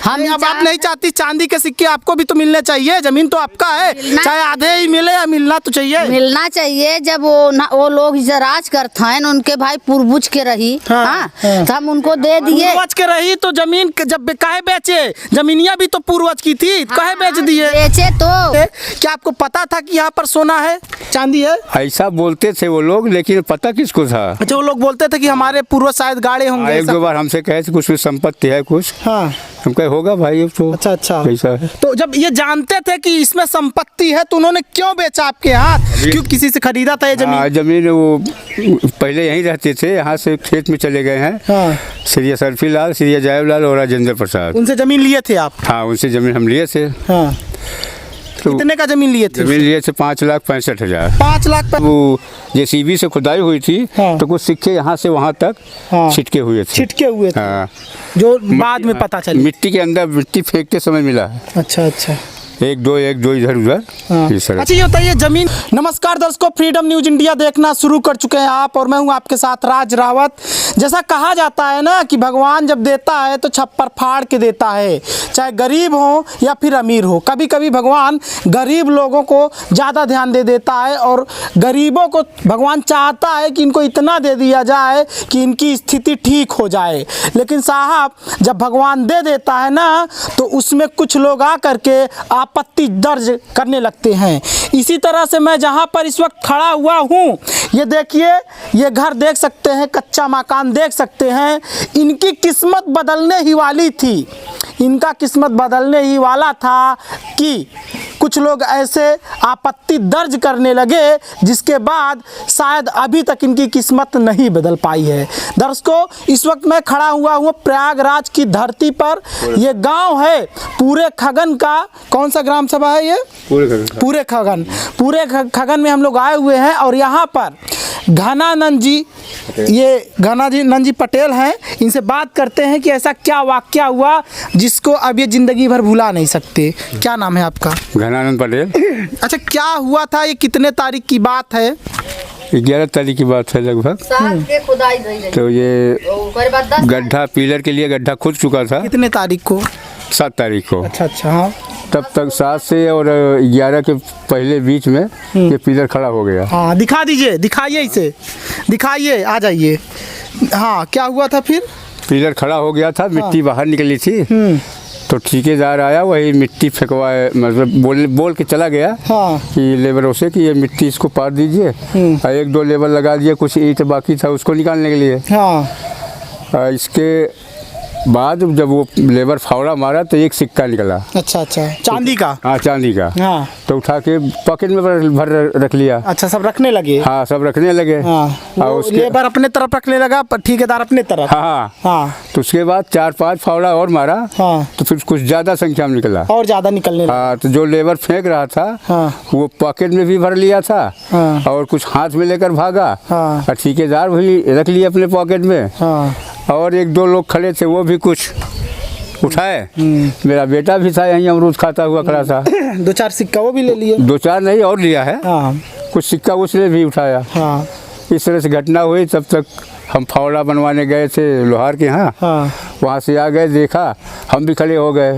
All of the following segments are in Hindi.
हम अब आप नहीं चाहती चांदी के सिक्के आपको भी तो मिलने चाहिए, जमीन तो आपका है, चाहे आधे ही मिले या मिलना तो चाहिए। मिलना चाहिए। जब वो लोग राज करते हैं उनके भाई पूर्वज के रही, तो हम उनको दे दिए। पूर्वज के रही तो जमीन जब काहे बेचे, जमीनिया भी तो पूर्वज की थी, काहे बेच दिए? बेचे तो क्या आपको पता था कि यहाँ पर सोना है, चांदी है? ऐसा बोलते थे वो लोग, लेकिन पता किसको था? अच्छा, वो लोग बोलते थे कि हमारे पूर्वज शायद गाड़े होंगे। एक दो बार हमसे कहे थे कुछ संपत्ति है कुछ, हम कहे होगा भाई अब तो। अच्छा ऐसा है। तो जब ये जानते थे कि इसमें संपत्ति है तो उन्होंने क्यों बेचा आपके हाथ? क्यों किसी से खरीदा था ये जमीन? जमीन वो पहले यहीं रहते थे, यहाँ से खेत में चले गए हैं। श्री सरफी लाल, श्री जयब लाल और राजेंद्र प्रसाद, उनसे जमीन लिए थे आप? हाँ, उनसे जमीन हम लिए थे। तो कितने का जमीन लिए थे? जमीन लिए थे 5,65,000। 5 लाख? वो जेसीबी से खुदाई हुई थी, तो कुछ सिक्के यहाँ से वहाँ तक छिटके हुए थे। छिटके हुए थे? हाँ, जो बाद में पता चला मिट्टी के अंदर मिट्टी फेंकते समय मिला है। अच्छा। एक दो इधर उधर। अच्छा, ये बताइए जमीन। नमस्कार दर्शकों, फ्रीडम न्यूज इंडिया देखना शुरू कर चुके हैं आप, और मैं हूं आपके साथ राज रावत। जैसा कहा जाता है ना कि भगवान जब देता है तो छप्पर फाड़ के देता है, चाहे गरीब हो या फिर अमीर हो। कभी कभी भगवान गरीब लोगों को ज़्यादा ध्यान दे देता है, और गरीबों को भगवान चाहता है कि इनको इतना दे दिया जाए कि इनकी स्थिति ठीक हो जाए। लेकिन साहब, जब भगवान दे देता है ना तो उसमें कुछ लोग आ करके आपत्ति दर्ज करने लगते हैं। इसी तरह से मैं जहां पर इस वक्त खड़ा हुआ हूं, ये देखिए, ये घर देख सकते हैं, कच्चा मकान देख सकते हैं। इनकी किस्मत बदलने ही वाली थी, इनका किस्मत बदलने ही वाला था कि कुछ लोग ऐसे आपत्ति दर्ज करने लगे, जिसके बाद शायद अभी तक इनकी किस्मत नहीं बदल पाई है। दर्शकों, इस वक्त मैं खड़ा हुआ हूँ प्रयागराज की धरती पर। ये गांव है पूरे खगन का, कौन सा ग्राम सभा है ये? पूरे खगन में हम लोग आए हुए हैं, और यहाँ पर घनानंद जी, ये घनानंद जी पटेल हैं। इनसे बात करते हैं कि ऐसा क्या वाकया हुआ जिसको अब ये जिंदगी भर भुला नहीं सकते। क्या नाम है आपका? घनानंद पटेल। अच्छा, क्या हुआ था, ये कितने तारीख की बात है? 11 तारीख की बात है लगभग। तो ये गड्ढा, पिलर के लिए गड्ढा खुद चुका था। कितने तारीख को? 7 तारीख को। अच्छा। हाँ, तब तक 7 से और 11 के पहले बीच में ये पिलर खड़ा हो गया। हाँ, दिखा दीजिए, दिखाइए, इसे दिखाइए, आ जाइए। हाँ, क्या हुआ था फिर? पिलर खड़ा हो गया था, मिट्टी बाहर निकली थी, तो ठेकेदार आया, वही मिट्टी फेंकवाए, मतलब बोल के चला गया कि लेबरों से कि ये मिट्टी इसको पार दीजिए। और 1-2 लेबर लगा दिए, कुछ ईंट बाकी था उसको निकालने के लिए। इसके बाद जब वो लेबर फावड़ा मारा तो एक सिक्का निकला। अच्छा, चांदी का? हाँ, चांदी का। हाँ। तो उठा के पॉकेट में भर रख लिया। अच्छा, सब रखने लगे? हाँ, सब रखने लगे। और उसके लेबर अपने तरफ रखने लगा, ठेकेदार अपने तरफ। हाँ। तो उसके बाद 4-5 फावड़ा और मारा। तो फिर कुछ ज्यादा संख्या में निकला, और ज्यादा निकलने लगा। हाँ, तो जो लेबर फेंक रहा था वो पॉकेट में भी भर लिया था, और कुछ हाथ में लेकर भागा, और ठेकेदार भी रख लिया अपने पॉकेट में। और 1-2 लोग खड़े थे, वो भी कुछ उठाए। मेरा बेटा भी था यहीं, अमरूद खाता हुआ खड़ा था। 2-4 सिक्का वो भी ले लिए? 2-4 नहीं, और लिया है। कुछ सिक्का उसने भी उठाया। इस तरह से घटना हुई। तब तक हम फावड़ा बनवाने गए थे लोहार के यहाँ। वहाँ से आ गए, देखा, हम भी खड़े हो गए।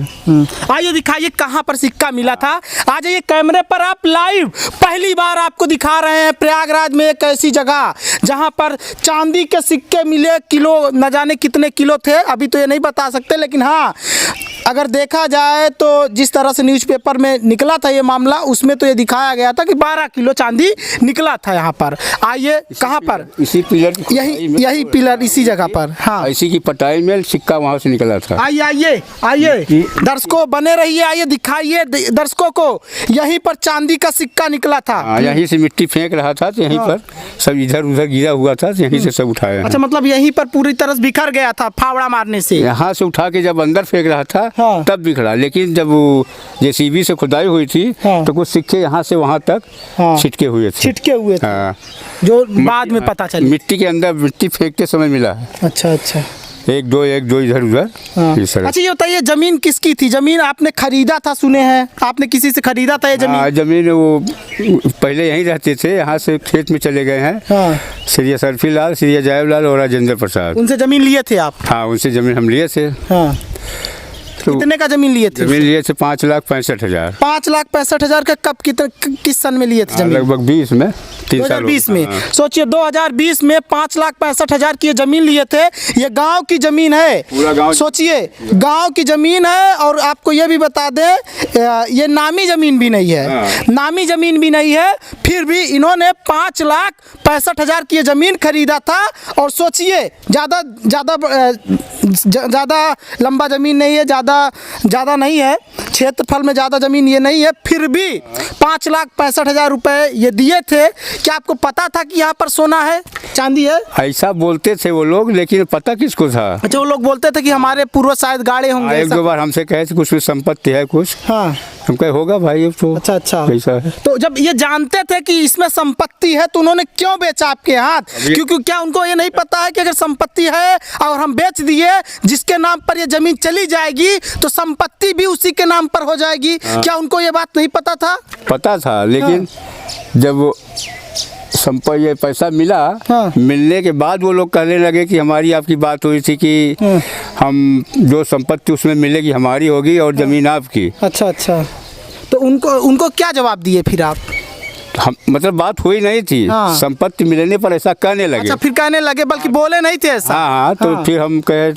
आइए दिखाइए कहाँ पर सिक्का मिला था। आ जाइए कैमरे पर, आप लाइव पहली बार आपको दिखा रहे हैं प्रयागराज में एक ऐसी जगह जहाँ पर चांदी के सिक्के मिले। किलो न जाने कितने किलो थे, अभी तो ये नहीं बता सकते, लेकिन हाँ, अगर देखा जाए तो जिस तरह से न्यूज़पेपर में निकला था ये मामला, उसमें तो ये दिखाया गया था कि 12 किलो चांदी निकला था यहाँ पर। आइए, कहाँ पर? इसी पिलर, यही पिलर, इसी जगह पर। हाँ, इसी की पटाई में सिक्का वहाँ से निकला था। आइए दर्शकों, बने रहिए, आइए दिखाइए दर्शकों को, यहीं पर चांदी का सिक्का निकला था। यहीं से मिट्टी फेंक रहा था, तो यहीं पर सब इधर उधर गिरा हुआ था, तो यहीं से सब उठाया। अच्छा, मतलब यहीं पर पूरी तरह से बिखर गया था फावड़ा मारने से? यहाँ से उठा के जब अंदर फेंक रहा था तब बिखरा, लेकिन जब वो जेसीबी से खुदाई हुई थी तो कुछ सिक्के यहाँ से वहाँ तक छिटके हुए थे। जो बाद में पता चला, मिट्टी के अंदर मिट्टी फेंकते समय मिला है। अच्छा। एक दो इधर उधर। अच्छा, ये बताइए जमीन किसकी थी? जमीन आपने खरीदा था, सुने हैं आपने किसी से खरीदा था ये जमीन? जमीन वो पहले यहीं रहते थे, यहाँ से खेत में चले गए हैं। श्री सरफी लाल, श्री जयब लाल और राजेंद्र प्रसाद, उनसे जमीन लिए थे आप? हाँ, उनसे जमीन हम लिए थे। तो कितने का जमीन लिए थे? जमीन लिए थे 5,65,000। 5,65,000 का कब किस सन में लिए थे जमीन? लगभग 20 में, 3 साल 2020 में। हाँ। सोचिए 2020 में 5,65,000 की ये जमीन लिए थे। ये गांव की जमीन है, पूरा गांव। सोचिए गांव की जमीन है। और आपको ये भी बता दें ये नामी जमीन भी नहीं है, हाँ। नामी जमीन भी नहीं है, फिर भी इन्होंने 5,65,000 की ये जमीन खरीदा था। और सोचिए ज़्यादा लंबा ज़मीन नहीं है, ज़्यादा नहीं है, क्षेत्रफल में ज़्यादा ज़मीन ये नहीं है, फिर भी 5,65,000 रुपये ये दिए थे। क्या आपको पता था कि यहाँ पर सोना है, चांदी है? ऐसा बोलते थे वो लोग, लेकिन पता किसको था? अच्छा, वो लोग बोलते थे कि हमारे पूर्वज शायद गाड़े होंगे। एक दो बार हमसे कहे थे कुछ संपत्ति है कुछ। हाँ, हम कहे होगा भाई, अब तो अच्छा ऐसा है। तो जब ये जानते थे कि इसमें संपत्ति है तो उन्होंने क्यों बेचा आपके हाथ? क्योंकि क्या उनको ये नहीं पता है कि अगर संपत्ति है और हम बेच दिए, जिसके नाम पर ये जमीन चली जाएगी तो संपत्ति भी उसी के नाम पर हो जाएगी? क्या उनको ये बात नहीं पता था? पता था, लेकिन जब ये पैसा मिला, हाँ। मिलने के बाद वो लोग कहने लगे कि हमारी आपकी बात हुई थी कि हम जो संपत्ति उसमें मिलेगी हमारी होगी और ज़मीन आपकी। अच्छा, तो उनको क्या जवाब दिए फिर आप? हम मतलब बात हुई नहीं थी, हाँ। संपत्ति मिलने पर ऐसा कहने लगे। अच्छा, फिर कहने लगे, बल्कि बोले नहीं थे ऐसा? हाँ, तो हाँ। फिर हम कहे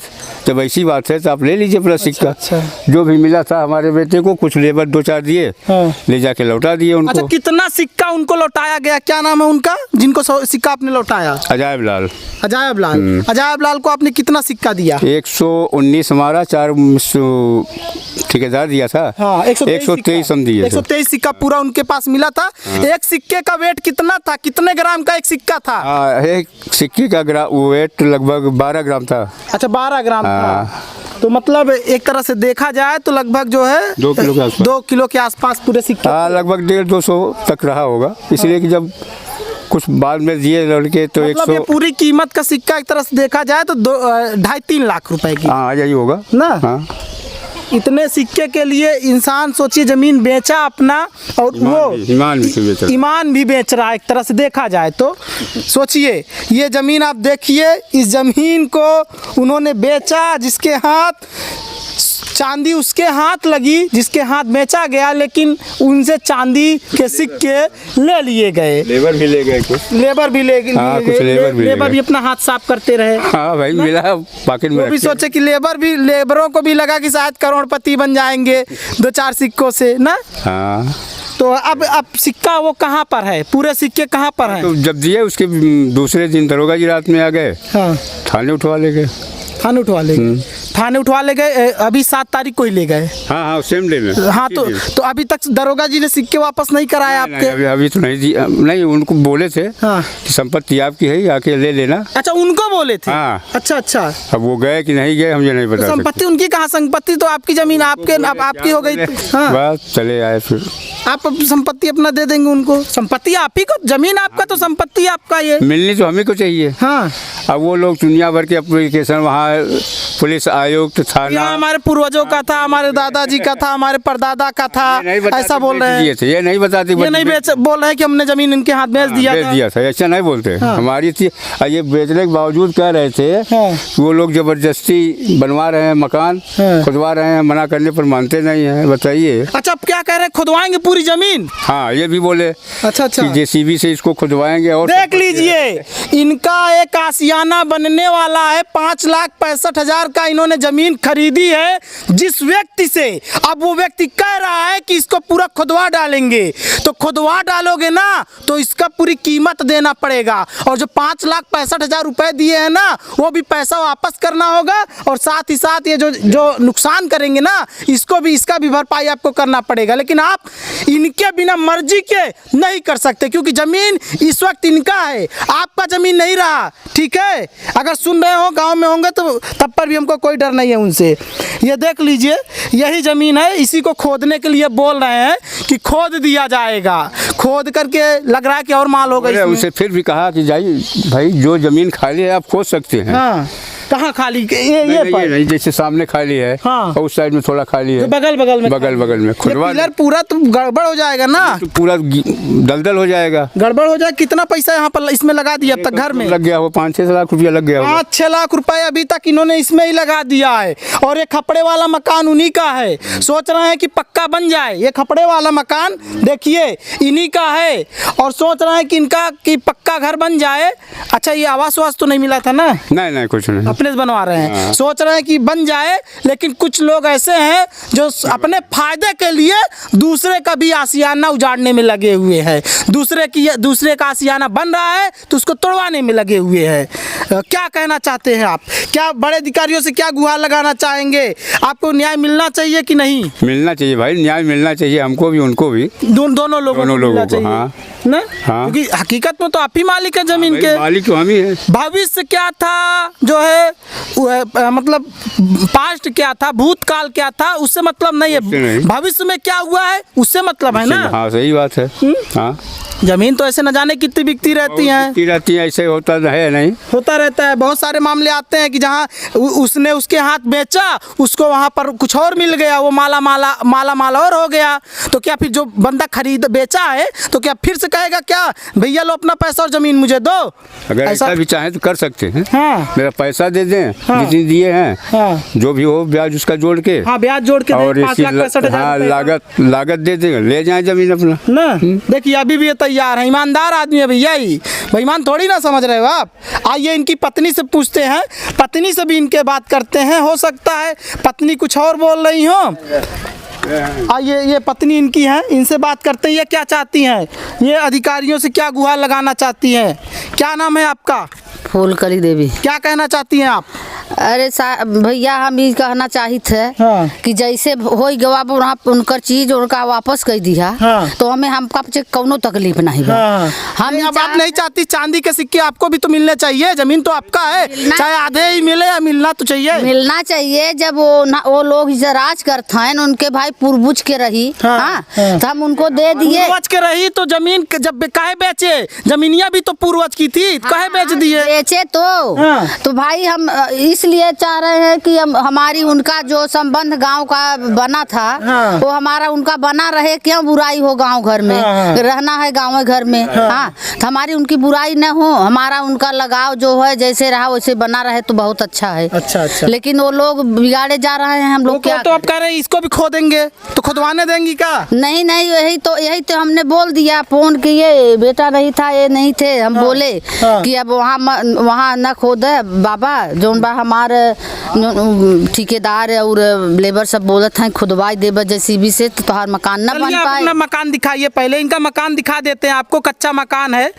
जब ऐसी बात है तो आप ले लीजिए अपना सिक्का। अच्छा। जो भी मिला था हमारे बेटे को, कुछ लेबर 2-4 दिए, हाँ। ले जाके लौटा दिए उनको। अच्छा, कितना सिक्का उनको लौटाया गया? क्या नाम है उनका जिनको सिक्का आपने लौटाया? अजायब लाल। अजायब लाल। अजायब लाल को आपने कितना सिक्का दिया? 119 हमारा, 4 ठेकेदार दिया था। हाँ, 123 हम दिए थे। 123 सिक्का पूरा उनके पास मिला था। एक सिक्के का वेट कितना था? कितने ग्राम का एक सिक्का था? हाँ, एक सिक्के का वेट लगभग 12 ग्राम था। अच्छा, 12 ग्राम था। हाँ। तो मतलब एक तरह से देखा जाए तो लगभग जो है 2 किलो के आसपास। 2 किलो के आसपास पूरे सिक्के। हाँ, लगभग 150-200 तक रहा होगा, इसलिए कि जब कुछ बाद में दिए लड़के तो मतलब ये 100। पूरी कीमत का सिक्का एक तरह से देखा जाए तो 2.5-3 लाख रुपए की। हाँ, यही होगा ना? हाँ। इतने सिक्के के लिए इंसान सोचिए जमीन बेचा अपना, और ईमान भी बेच रहा है एक तरह से देखा जाए तो। सोचिए ये ज़मीन आप देखिए, इस ज़मीन को उन्होंने बेचा, जिसके हाथ चांदी उसके हाथ लगी, जिसके हाथ बेचा गया, लेकिन उनसे चांदी के सिक्के ले लिए गए। लेबर भी ले गए कुछ। लेबर भी लेबर भी अपना हाथ साफ करते रहे। हाँ भाई, मिला पॉकेट में। वो भी सोचे कि लेबरों को भी लगा कि शायद करोड़पति बन जाएंगे 2-4 सिक्कों से ना। हाँ। तो अब सिक्का वो कहाँ पर है? पूरे सिक्के कहाँ पर हैं? तो जब दिए उसके दूसरे दिन दरोगा जी रात में आ गए। हाँ। थाने उठवा ले गए। थाने उठवा ले गए। अभी 7 तारीख को ही ले गए। हाँ, सेम डे में। हाँ, तो अभी तक दरोगा जी ने सिक्के वापस नहीं कराए आपके? अभी तो नहीं दिया। नहीं, उनको बोले थे हाँ। कि संपत्ति आपकी है, आके ले लेना। अच्छा, उनको बोले थे? हाँ। अच्छा। अब वो गए कि नहीं गए मुझे नहीं पता। संपत्ति उनकी कहाँ? संपत्ति तो आपकी जमीन आपकी हो गई। हाँ। बस चले आए फिर। आप संपत्ति अपना दे देंगे उनको? संपत्ति आप ही को, जमीन आपका तो संपत्ति आपका। ये मिलनी तो हमें को चाहिए। हाँ। अब वो लोग दुनिया भर के एप्लीकेशन, वहाँ पुलिस आयुक्त, थाना, हमारे पूर्वजों का था, हमारे दादाजी का था, हमारे परदादा का था, ऐसा बोल रहे हैं। ये नहीं बताते, ये नहीं बोल रहे हैं कि हमने जमीन इनके हाथ बेच दिया था। ऐसा नहीं बोलते। हमारी थी। ये बेचने के बावजूद कह रहे थे वो लोग जबरदस्ती बनवा रहे हैं मकान, खुदवा रहे हैं, मना करने पर मानते नहीं है। बताइए। अच्छा, अब क्या कह रहे हैं? खुदवाएंगे पूरी जमीन? हाँ, ये भी बोले। अच्छा। जेसीबी से इसको खुदवाएंगे। और देख लीजिए, इनका एक आशियाना बनने वाला है। 5,65,000 का इन्होंने जमीन खरीदी है जिस व्यक्ति से। अब वो व्यक्ति कह रहा है कि इसको पूरा खुदवा डालेंगे। तो खुदवा डालोगे ना तो इसका पूरी कीमत देना पड़ेगा, और जो 5,65,000 रुपए दिए हैं ना, वो भी पैसा वापस करना होगा, और साथ ही साथ ये जो नुकसान करेंगे ना, इसका भी भरपाई आपको करना पड़ेगा। लेकिन आप इनके बिना मर्जी के नहीं कर सकते, क्योंकि जमीन इस वक्त इनका है, आपका जमीन नहीं रहा। ठीक है, अगर सुन रहे हो गांव में होंगे तो तब पर भी हमको कोई डर नहीं है उनसे। ये देख लीजिए, यही जमीन है, इसी को खोदने के लिए बोल रहे हैं कि खोद दिया जाएगा। खोद करके लग रहा है कि और माल होगा। उनसे फिर भी कहा कि भाई जो जमीन खाली है आप खोद सकते हैं। हाँ। कहाँ खाली नहीं, पर ये नहीं, जैसे सामने खाली है हाँ। और उस साइड में थोड़ा खाली है, बगल बगल में बगल में खुदवा पिलर पूरा तो गड़बड़ हो जाएगा ना, तो पूरा दलदल हो जाएगा, गड़बड़ हो जाए। कितना पैसा यहाँ पर इसमें लगा दिया अब तक घर में? लग गया वो 5-6 लाख रुपया लग गया। 5-6 लाख रुपए अभी तक इन्होंने इसमें ही लगा दिया है। और ये खपड़े वाला मकान उन्हीं का है। सोच रहे हैं कि पक्का बन जाए। ये खपड़े वाला मकान देखिए इन्हीं का है और सोच रहे हैं कि इनका कि पक्का घर बन जाए। अच्छा, ये आवास वास तो नहीं मिला था ना? नहीं कुछ नहीं, अपने से बनवा रहे हैं। सोच रहे हैं कि बन जाए, लेकिन कुछ लोग ऐसे हैं जो अपने फायदे के लिए दूसरे का भी आशियाना उजाड़ने में लगे हुए हैं। दूसरे का आशियाना बन रहा है तो उसको तोड़वाने में लगे हुए हैं। क्या कहना चाहते हैं आप? क्या बड़े अधिकारियों से क्या गुहार लगाना चाहेंगे? आपको न्याय मिलना चाहिए कि नहीं? मिलना चाहिए भाई, न्याय मिलना चाहिए, हमको भी उनको भी, दोनों लोगों को मिलना को, चाहिए। हाँ। ना? हाँ। क्योंकि हकीकत में तो आप ही मालिक है जमीन के। मालिक तो हम ही है। भविष्य क्या था जो है मतलब पास्ट क्या था, भूतकाल क्या था, उससे मतलब नहीं है। भविष्य में क्या हुआ है उससे मतलब है ना। हाँ सही बात है। हाँ, जमीन तो ऐसे न जाने कितनी बिकती रहती हैं। ऐसे होता है नहीं, होता रहता है। बहुत सारे मामले आते हैं कि जहाँ उसने उसके हाथ बेचा, उसको वहाँ पर कुछ और मिल गया, वो माला और हो गया। तो क्या फिर जो बंदा खरीद बेचा है तो क्या फिर से कहेगा क्या भैया लो अपना पैसा और जमीन मुझे दो? अगर ऐसा भी चाहे तो कर सकते हैं। हाँ। मेरा पैसा दे दें, हाँ। जितनी दिए हैं, हाँ। जो भी हो ब्याज उसका जोड़ के, हाँ, ब्याज जोड़ के और 5,65,000 हाँ, लागत दे देंगे, ले जाए जमीन अपना ना। देखिए अभी भी ये तैयार है, ईमानदार आदमी है भैया ही, बेईमान थोड़ी ना समझ रहे हो आप। आइए इनकी पत्नी से पूछते हैं, पत्नी से भी इनके बात करते हैं, हो सकता है पत्नी कुछ और बोल रही हो। आइए, ये पत्नी इनकी है, इनसे बात करते हैं। ये क्या चाहती हैं? ये अधिकारियों से क्या गुहार लगाना चाहती हैं? क्या नाम है आपका? फूलकली देवी। क्या कहना चाहती हैं आप? अरे भैया हम ये कहना चाहिए थे हाँ। कि जैसे हो गवा उनकर चीज उनका वापस कर दिया। हाँ। तो हमें हमका कोनो तकलीफ नहीं बा। हाँ। हम अब आप नहीं चाहती चांदी के सिक्के आपको भी तो मिलने चाहिए? जमीन तो आपका है, चाहे आधे ही मिले या मिलना तो चाहिए। मिलना चाहिए। जब वो लोग इसे राज करते हैं, उनके भाई पूर्वज के रही। हाँ। हाँ। तो हम उनको दे दिए। पूर्वज के रही तो जमीन जब काहे बेचे? जमीनिया भी तो पूर्वज की थी, काहे बेच दिए? बेचे तो हाँ। तो भाई हम इसलिए चाह रहे हैं कि हमारी उनका जो संबंध गांव का बना था। हाँ। वो हमारा उनका बना रहे, क्यों बुराई हो गांव घर में। हाँ। रहना है गांव घर में। हाँ। तो हमारी उनकी बुराई न हो, हमारा उनका लगाव जो है जैसे रहा वैसे बना रहे तो बहुत अच्छा है। अच्छा। लेकिन वो लोग बिगाड़े जा रहे हैं। हम लोग क्या तो आप कह रहे हैं इसको भी खो देंगे, तो खुदवाने देंगी क्या? नहीं यही तो हमने बोल दिया। फोन किए, बेटा नहीं था, ये नहीं थे। हम बोले कि अब वहाँ न खोदे बाबा, जोन बा हमारे ठेकेदार और लेबर सब बोलत हैं खुदवाई देबे जेसीबी से, तो तुम्हारा मकान न बन पाए। अपना मकान दिखाइए, पहले इनका मकान दिखा देते हैं आपको। कच्चा मकान है,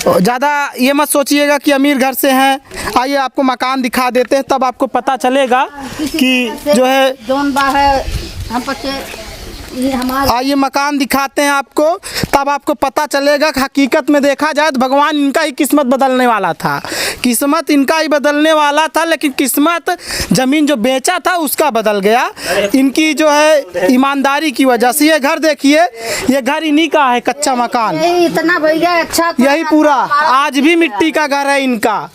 ज़्यादा ये मत सोचिएगा कि अमीर घर से हैं। आइए आपको मकान दिखा देते हैं, तब आपको पता चलेगा कि जो है जोन बा है हम आइए मकान दिखाते हैं आपको, तब आपको पता चलेगा कि हकीकत में देखा जाए तो भगवान इनका ही किस्मत बदलने वाला था। किस्मत इनका ही बदलने वाला था, लेकिन किस्मत जमीन जो बेचा था उसका बदल गया इनकी जो है ईमानदारी की वजह से। ये घर देखिए, ये घर इन्हीं का है, कच्चा मकान। इतना भैया अच्छा यही पूरा आज भी मिट्टी का घर है इनका।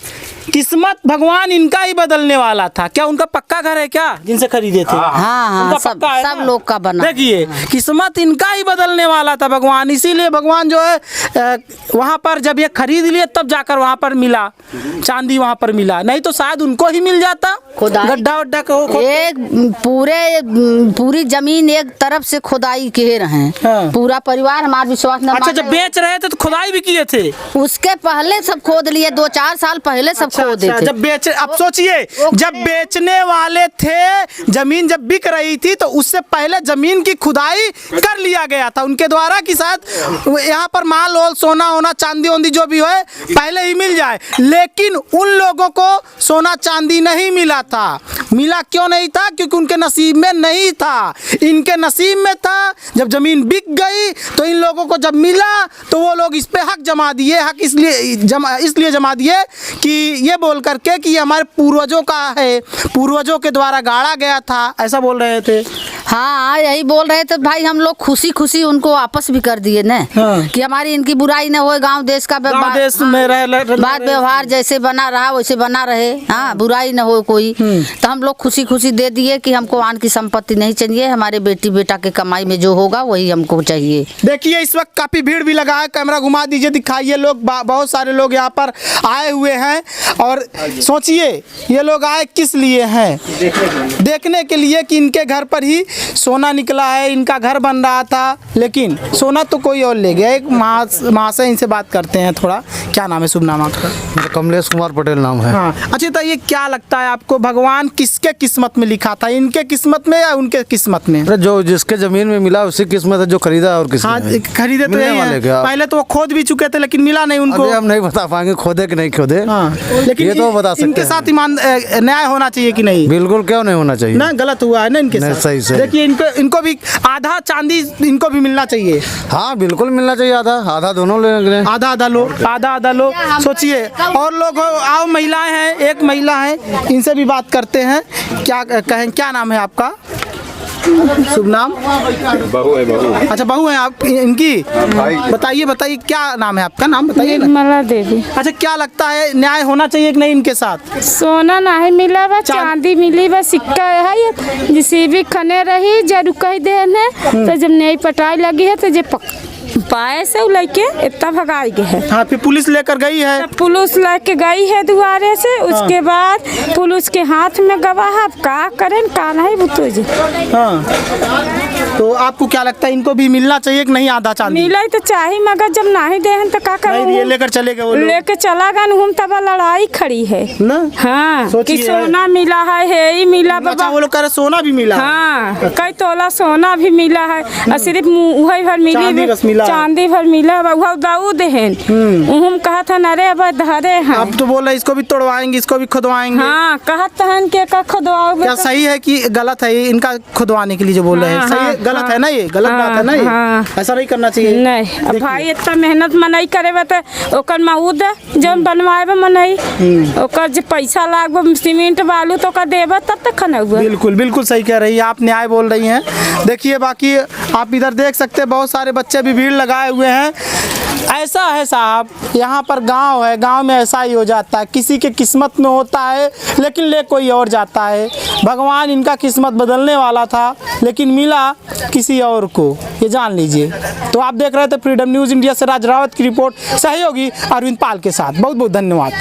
किस्मत भगवान इनका ही बदलने वाला था। क्या उनका पक्का घर है क्या जिनसे खरीदे थे? हाँ, सब लोग का बना। देखिए किस्मत इनका ही बदलने वाला था भगवान, इसीलिए भगवान जो है वहाँ पर जब ये खरीद लिए तब जाकर वहाँ पर मिला चांदी, वहाँ पर मिला, नहीं तो शायद उनको ही मिल जाता। गड्ढा वड्ढा एक पूरी जमीन एक तरफ से खुदाई किए रहे। हाँ। पूरा परिवार हमारा विश्वास न। अच्छा, जब बेच रहे थे तो खुदाई भी किए थे? उसके पहले सब खोद लिए, 2-4 साल पहले सब खोदे थे। जब बेच, अब सोचिए जब बेचने वाले थे, जमीन जब बिक रही थी तो उससे पहले जमीन की खुदाई कर लिया गया था उनके द्वारा कि शायद यहाँ पर माल और सोना होना, चांदी वांदी जो भी हो पहले ही मिल जाए। लेकिन उन लोगों को सोना चांदी नहीं मिला था। मिला क्यों नहीं था? क्योंकि उनके नसीब में नहीं था, इनके नसीब में था। जब जमीन बिक गई तो इन लोगों को जब मिला तो वो लोग इस पे हक जमा दिए। हक इसलिए जमा दिए कि ये बोल करके कि ये हमारे पूर्वजों का है, पूर्वजों के द्वारा गाड़ा गया था, ऐसा बोल रहे थे। हाँ यही बोल रहे थे भाई, हम लोग खुशी खुशी उनको वापस भी कर दिए न। हाँ। कि हमारी इनकी बुराई न हो, गांव देश का गाँव देश में बात व्यवहार जैसे बना रहा वैसे बना रहे, हाँ बुराई न हो कोई। तो हम लोग खुशी खुशी दे दिए कि हमको आन की संपत्ति नहीं चाहिए, हमारे बेटी बेटा के कमाई में जो होगा वही हमको चाहिए। देखिए इस वक्त काफी भीड़ भी लगा है, कैमरा घुमा दीजिए, दिखाइए। लोग बहुत सारे लोग यहाँ पर आए हुए हैं और सोचिए ये लोग आए किस लिए हैं? देखने के लिए कि इनके घर पर ही सोना निकला है, इनका घर बन रहा था, लेकिन सोना तो कोई और ले गया। एक महाशय इनसे बात करते हैं थोड़ा। क्या नाम है, शुभ नाम आपका? कमलेश कुमार पटेल नाम है। हाँ अच्छा, तो ये क्या लगता है आपको, भगवान किसके किस्मत में लिखा था, इनके किस्मत में या उनके किस्मत में? अरे जो जिसके जमीन में मिला उसी किस्मत है, जो खरीदा और किसने? हाँ खरीदे तो यही है। पहले तो वो खोद भी चुके थे लेकिन मिला नहीं उनको। अभी हम नहीं बता पाएंगे खोदे कि नहीं खोदे। हाँ लेकिन ये तो बता सकते इनके हैं। साथ न्याय होना चाहिए कि नहीं? बिल्कुल, क्यों नहीं होना चाहिए? ना गलत हुआ है ना इनके नहीं, साथ। सही से। देखिए इनको भी आधा चांदी इनको भी मिलना चाहिए। हाँ बिल्कुल मिलना चाहिए, आधा आधा दोनों ले। आधा आधा लो सोचिए। और लोग आओ, महिलाएं हैं, एक महिला है, इनसे भी बात करते हैं। क्या कहें, क्या नाम है आपका? शुभ नाम? बहू है, बहू। अच्छा बहू है आप इनकी? बताइए क्या नाम है आपका, नाम बताइए ना। निर्मला देवी। अच्छा क्या लगता है न्याय होना चाहिए कि नहीं इनके साथ? सोना नहीं मिला बा, चांदी मिली बा, सिक्का है जिसे भी खने रही जरूर कह देने। तो जब नई पटाई लगी है तो जे पाए से लेके इतना भगा गए है। हाँ फिर पुलिस लेकर गई है। पुलिस लेके गई है दुआरे से, उसके बाद पुलिस के हाथ में गवाह, अब का करें का नहीं बुतो जी। हाँ तो आपको क्या लगता है इनको भी मिलना चाहिए कि नहीं आधा चांदी? मिला तो चाहिए, मगर जब नहीं दे तो का करें? ये लेकर चले गए वो लोग। लेके चला गया, हम तब लड़ाई खड़ी है ना। हाँ कि सोचिए। सोना मिला है ही मिला अच्छा बाबा। वो लोग कह रहे सोना भी मिला। हाँ कई तोला सोना भी मिला है और सिर्फ वही भर चांदी बस मिला है। चांदी भर मिला वह दाऊद है। उहम कहा था नरे अब धरे हैं। अब तो बोल रहे इसको भी तोड़वाएंगे, इसको भी खुदवाएंगे। हाँ कहत हन के का खुदवाओगे? क्या सही है कि गलत है इनका खुदवाने के लिए जो बोल रहे हैं? हाँ, सही है, हाँ, गलत है ना? ये गलत हाँ, बात है ना? ये हाँ। ऐसा नहीं करना चाहिए। नहीं अब भाई इतना मेहनत मनई करे तो ओकर मऊद जब बनवाए मनई ओकर जो पैसा लाग सीमेंट बालू तो ओकर देबा तब तक खना हुआ। बिल्कुल सही कह रही है आप, न्याय बोल रही हैं। देखिए बाकी आप इधर देख सकते हैं बहुत सारे बच्चे भी भीड़ लगाए हुए हैं। ऐसा है साहब, यहाँ पर गांव है, गांव में ऐसा ही हो जाता है, किसी के किस्मत में होता है लेकिन ले कोई और जाता है। भगवान इनका किस्मत बदलने वाला था लेकिन मिला किसी और को, ये जान लीजिए। तो आप देख रहे थे फ्रीडम न्यूज़ इंडिया से राज रावत की रिपोर्ट, सहयोगी अरविंद पाल के साथ। बहुत बहुत धन्यवाद।